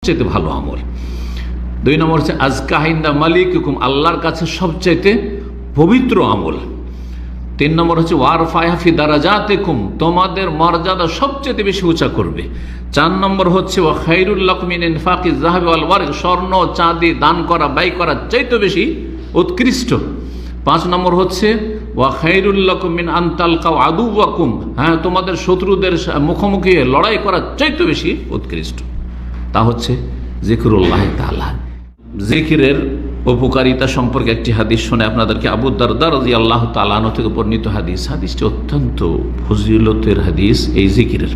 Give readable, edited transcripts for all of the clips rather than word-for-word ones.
সবচেয়ে ভালো আমল। 2 নম্বর হচ্ছে আজকা হিন্দা মালিকুকুম, আল্লাহর কাছে সবচাইতে পবিত্র আমল। 3 নম্বর হচ্ছে ওয়ারফায়া ফি দারাজাতিকুম, তোমাদের মর্যাদা সবচেয়ে বেশি উঁচা করবে। 4 নম্বর হচ্ছে ওয়া খায়রুল লাকুম মিন ইনফাকিজ যাহাবি ওয়াল ওয়ারক, স্বর্ণ চাঁদি দান করা ব্যয় করা চাইতে বেশি উৎকৃষ্ট। 5 নম্বর হচ্ছে ওয়া খায়রুল লাকুম মিন আন তালকাউ আদুওয়াকুম, হ্যাঁ তোমাদের শত্রুদের মুখোমুখি লড়াই করা চাইতে বেশি উৎকৃষ্ট। তা হচ্ছে জিকরুল্লাহ তাআলা। জিকিরের উপকারিতা সম্পর্কে একটি হাদিস শুনে আপনাদেরকে। আবু দারদা রাদিয়াল্লাহু তাআলা আনহু থেকে বর্ণিত হাদিস। হাদিসটি অত্যন্ত ফজিলতের হাদিস এই জিকিরের।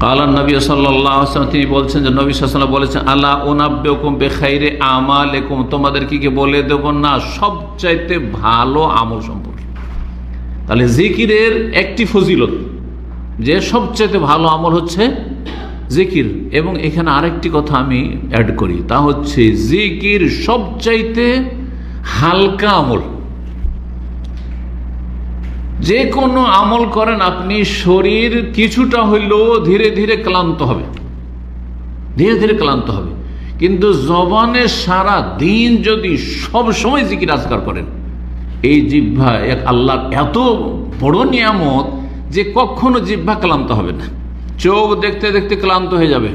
কালান নবী সাল্লাল্লাহু আলাইহি ওয়াসাল্লাম, তিনি বলছেন যে নবী সাল্লাল্লাহু আলাইহি ওয়াসাল্লাম বলেছেন, আলা উনাব্বিউকুম বিখাইরি আমালিকুম, তোমাদের কি বলে দেব না সবচাইতে ভালো আমল সম্পর্কে। তাহলে জিকিরের একটি ফজিলত যে সবচাইতে ভালো আমল হচ্ছে জিকির। এবং এখানে আরেকটি কথা আমি অ্যাড করি, তা হচ্ছে জিকির সবচাইতে হালকা আমল। যে কোনো আমল করেন আপনি, শরীর কিছুটা হইলেও ধীরে ধীরে ক্লান্ত হবে, ধীরে ধীরে ক্লান্ত হবে। কিন্তু জবানে সারা দিন যদি সব সময় জিকির আজকার করেন, এই জিহ্বা এক আল্লাহর এত বড় নিয়ামত যে কখনো জিহ্বা ক্লান্ত হবে না। চোখ দেখতে দেখতে ক্লান্ত হয়ে যাবে,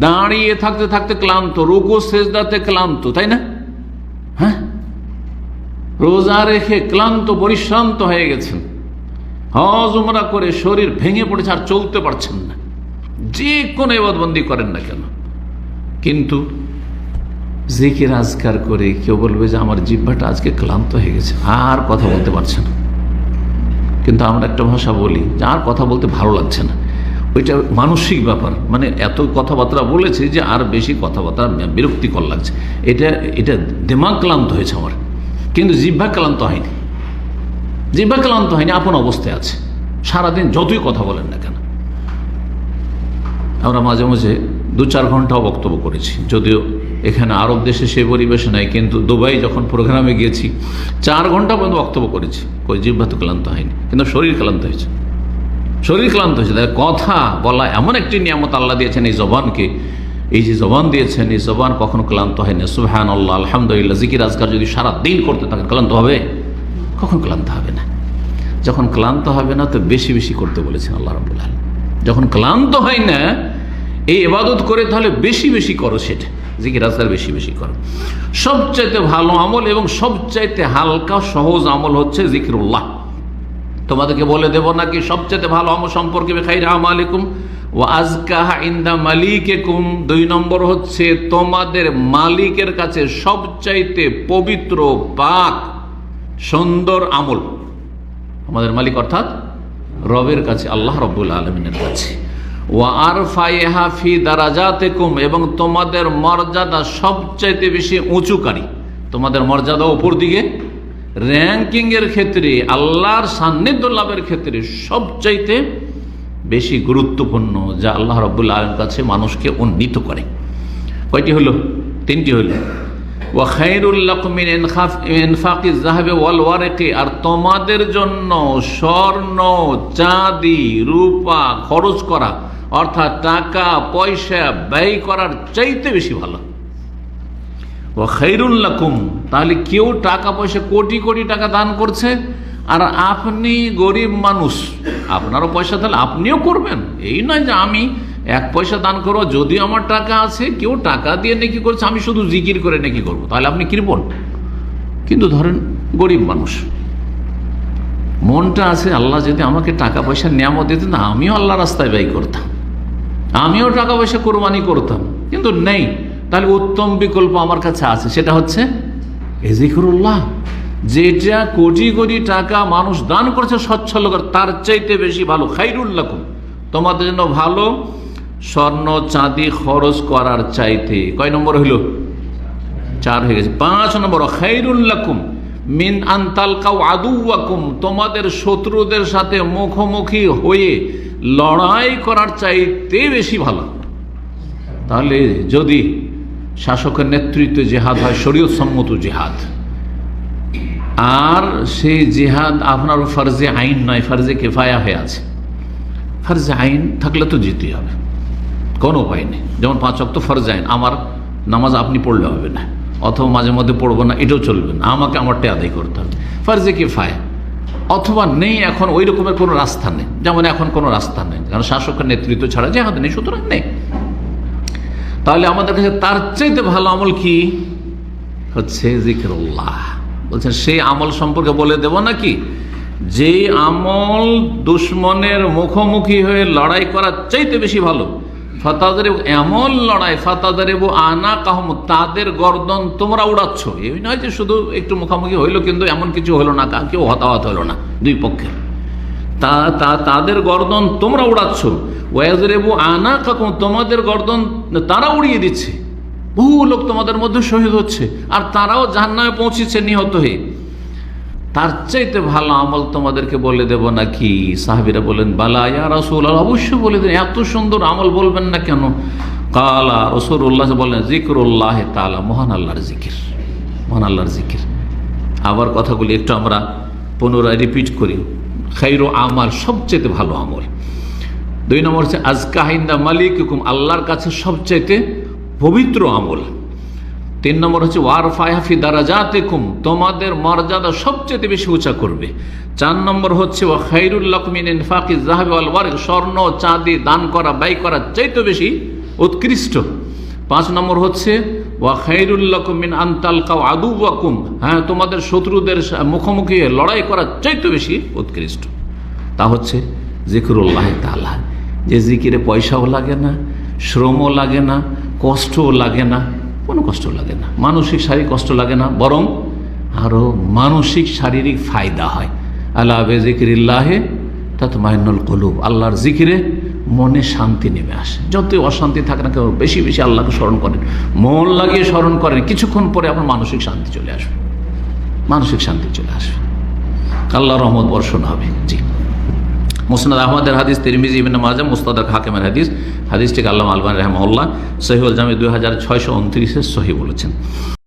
দাঁড়িয়ে থাকতে থাকতে ক্লান্ত, রুকু সেজদাতে ক্লান্ত, তাই না? হ্যাঁ, রোজা রেখে ক্লান্ত পরিশ্রান্ত হয়ে গেছেন, হজ উমরা করে শরীর ভেঙে পড়েছে, আর চলতে পারছেন না। যে কোনো ইবাদতবন্দি করেন না কেন, কিন্তু জিকির আজকার করে কেউ বলবে যে আমার জিহ্বাটা আজকে ক্লান্ত হয়ে গেছে, আর কথা বলতে পারছে না। কিন্তু আমরা একটা ভাষা বলি যে আর কথা বলতে ভালো লাগছে না, ওইটা মানসিক ব্যাপার, মানে এত কথাবার্তা বলেছে যে আর বেশি কথাবার্তা বিরক্তিকর লাগছে। এটা দিমাগ ক্লান্ত হয়েছে আমার, কিন্তু জিহ্বা ক্লান্ত হয়নি। জিহ্বা ক্লান্ত হয়নি, আপন অবস্থায় আছে। সারাদিন যতই কথা বলেন না কেন, আমরা মাঝে মাঝে 2-4 ঘন্টাও বক্তব্য করেছি, যদিও এখানে আরব দেশে সেই পরিবেশ নাই, কিন্তু দুবাই যখন প্রোগ্রামে গিয়েছি 4 ঘন্টা পর্যন্ত বক্তব্য করেছি। কই জিহ্বা তো ক্লান্ত হয়নি, কিন্তু শরীর ক্লান্ত হয়েছে, শরীর ক্লান্ত হয়েছে। তাই কথা বলা এমন একটি নিয়ামত আল্লাহ দিয়েছেন এই জবানকে, এই যে জবান দিয়েছেন, এই জবান কখনো ক্লান্ত হয় না। সুবহানাল্লাহ, আলহামদুলিল্লাহ, জিকির আজকার যদি সারা দিন করতে থাকেন ক্লান্ত হবে? কখন ক্লান্ত হবে না। যখন ক্লান্ত হবে না তো বেশি বেশি করতে বলেছেন আল্লাহ রাব্বুল আলামিন। যখন ক্লান্ত হয় না এই ইবাদত করে, তাহলে বেশি বেশি করো, সেটা জিকির আজকার বেশি বেশি করো। সবচাইতে ভালো আমল এবং সবচাইতে হালকা সহজ আমল হচ্ছে জিকিরুল্লাহ। তোমাদেরকে বলে দেব নাকি সবচেয়ে ভালো আমল সম্পর্কে, খাইর আমালিকুম ওয়া আজকাহা ইনদা মালিকিকুম। 2 নম্বর হচ্ছে তোমাদের মালিকের কাছে সবচাইতে পবিত্র, পাক, সুন্দর আমল। আমাদের মালিক অর্থাৎ রবের কাছে, আল্লাহ রাব্বুল আলামিনের কাছে। ওয়া আরফাইহা ফি দারাজাতিকুম, এবং তোমাদের মর্যাদা সবচাইতে বেশি উঁচুকারী, তোমাদের মর্যাদা উপর দিকে র্যাঙ্কিং এর ক্ষেত্রে, আল্লাহর সান্নিধ্য লাভের ক্ষেত্রে সবচাইতে বেশি গুরুত্বপূর্ণ, যা আল্লাহ রাব্বুল আলামিনের কাছে মানুষকে উন্নীত করে। কয়টি হলো? 3টি হলো। ওয়া খায়রুল লাকুম মিন ইনফাকিজ যাহাবি ওয়াল ওয়ারকি, আর তোমাদের জন্য স্বর্ণ চাঁদি রূপা খরচ করা, অর্থাৎ টাকা পয়সা ব্যয় করার চাইতে বেশি ভালো। ওয়া খায়রুল লাকুম, তাহলে কেউ টাকা পয়সা কোটি কোটি টাকা দান করছে, আর আপনি গরিব মানুষ, আপনারও পয়সা তাহলে আপনিও করবেন। এই নয় যে আমি 1 পয়সা দান করবো, যদি আমার টাকা আছে, কেউ টাকা দিয়ে নেকি করছে, আমি শুধু জিকির করে নেকি করবো, তাহলে আপনি কৃপণ। কিন্তু ধরেন গরিব মানুষ, মনটা আছে, আল্লাহ যদি আমাকে টাকা পয়সা নিয়ামত দিতেন, আমিও আল্লাহ রাস্তায় ব্যয় করতাম, আমিও টাকা পয়সা কোরবানি করতাম, কিন্তু নেই। তাহলে উত্তম বিকল্প আমার কাছে আছে, সেটা হচ্ছে জিকিরুল্লাহ। যেটা কোটি কোটি টাকা মানুষ দান করছে সচ্ছল করে, তার চাইতে বেশি ভালো। খায়রুল লাকুম, তোমাদের জন্য ভালো স্বর্ণ চাঁদি খরচ করার চাইতে। কয় নম্বর হইল? 4 হয়ে গেছে। 5 নম্বর খায়রুল লাকুম মিন আন তালকাউ আদুওয়াকুম, তোমাদের শত্রুদের সাথে মুখোমুখি হয়ে লড়াই করার চাইতে বেশি ভালো। তাহলে যদি শাসকের নেতৃত্বে জেহাদ হয়, শরীয়ত সম্মত জেহাদ, আর সেই জেহাদ আপনার ফরজে আইন নয়, ফরজে কিফায়া হয়ে আছে, ফরজে আইন থাকলে তো যেতেই হবে। কোনো উপায় নেই। যেমন 5 ওয়াক্ত ফরজ আইন, আমার নামাজ আপনি পড়লে হবে না, অথবা মাঝে মধ্যে পড়বো না, এটাও চলবে না, আমাকে আমারটা আদায় করতে হবে। ফরজে কিফায়া, অথবা নেই এখন ওই রকমের কোনো রাস্তা নেই, যেমন এখন কোনো রাস্তা নেই, কারণ শাসকের নেতৃত্ব ছাড়া জিহাদ নেই, সুতরাং নেই। তাহলে আমাদের কাছে তার চাইতে ভালো আমল কি হচ্ছে জিকিরুল্লাহ। বলছেন সেই আমল সম্পর্কে বলে দেব নাকি, যে আমল দুশ্মনের মুখোমুখি হয়ে লড়াই করার চাইতে বেশি ভালো। ফাতাদের এমন লড়াই, ফাতাদের আনা কাহম, তাদের গর্দন তোমরা উড়াচ্ছ। এই নয় যে শুধু একটু মুখোমুখি হইলো কিন্তু এমন কিছু হলো না, কেউ হতাহত হলো না দুই পক্ষের, তাদের গর্দন তোমরা উড়াচ্ছ। ওয়াজরেবু আনা কাকুম, তোমাদের গর্দন তারা উড়িয়ে দিচ্ছে। বহু লোক তোমাদের মধ্যে শহীদ হচ্ছে, আর তারাও জাহান্নামে পৌঁছেছে নিহত হয়ে। তার চাইতে ভালো আমল তোমাদেরকে বলে দেব নাকি? সাহাবীরা বলেন, বালা ইয়া রাসূলুল্লাহ, অবশ্যই বলে দেন। এত সুন্দর আমল বলবেন না কেন? কালা, রাসূলুল্লাহ বলেন, জিকরুল্লাহ তাআলা, মহান আল্লাহর জিকির, মহান আল্লাহর জিকির। আবার কথাগুলি একটু আমরা পুনরায় রিপিট করি। খায়রু আমাল, সবচেয়ে ভালো আমল। 2 নম্বর হচ্ছে আজকা ইনদা মালিকুকুম, আল্লাহর কাছে সবচাইতে পবিত্র আমল। 3 নম্বর হচ্ছে ওয়ারফায়া ফি দারাজাতিকুম, তোমাদের মর্যাদা সবচেয়ে বেশি উঁচা করবে। 4 নম্বর হচ্ছে ওয়া খায়রুল লাকুম মিন ইনফাকিজ যাহাবি ওয়াল ওয়ারিক, স্বর্ণ চাঁদি দান করা, ব্যয় করা চাইতে বেশি উৎকৃষ্ট। 5 নম্বর হচ্ছে ওয়া খায়রুল লাকুম মিন আন তালকাউ আদুওয়াকুম, হ্যাঁ, তোমাদের শত্রুদের মুখোমুখি লড়াই করা চাইতে বেশি উৎকৃষ্ট। তা হচ্ছে জিকরুল্লাহ তাআলা, যে জিকিরে পয়সাও লাগে না, শ্রমও লাগে না, কষ্টও লাগে না, কোনো কষ্ট লাগে না, মানসিক শারীরিক কষ্ট লাগে না, বরং আরও মানসিক শারীরিক ফায়দা হয়। আলা বিযিকরিল্লাহি তাতমাইন্নুল কুলুব, আল্লাহর জিকিরে মনে শান্তি নেমে আসে। যতই অশান্তি থাকে না কেন, বেশি বেশি আল্লাহকে স্মরণ করেন, মন লাগিয়ে স্মরণ করেন, কিছুক্ষণ পরে আপনার মানসিক শান্তি চলে আসবে, মানসিক শান্তি চলে আসবে, আল্লাহর রহমত বর্ষণ হবে। জি, মুসনাদ আহমদের হাদিস, তিরমিজি, ইবনে মাজাহ, মুস্তাদরাক হাকিমের হাদিস। হাদিসটিকে আল্লামা আলবানী রাহিমাহুল্লাহ সহিহুল জামি 2629 সহিহ বলেছেন।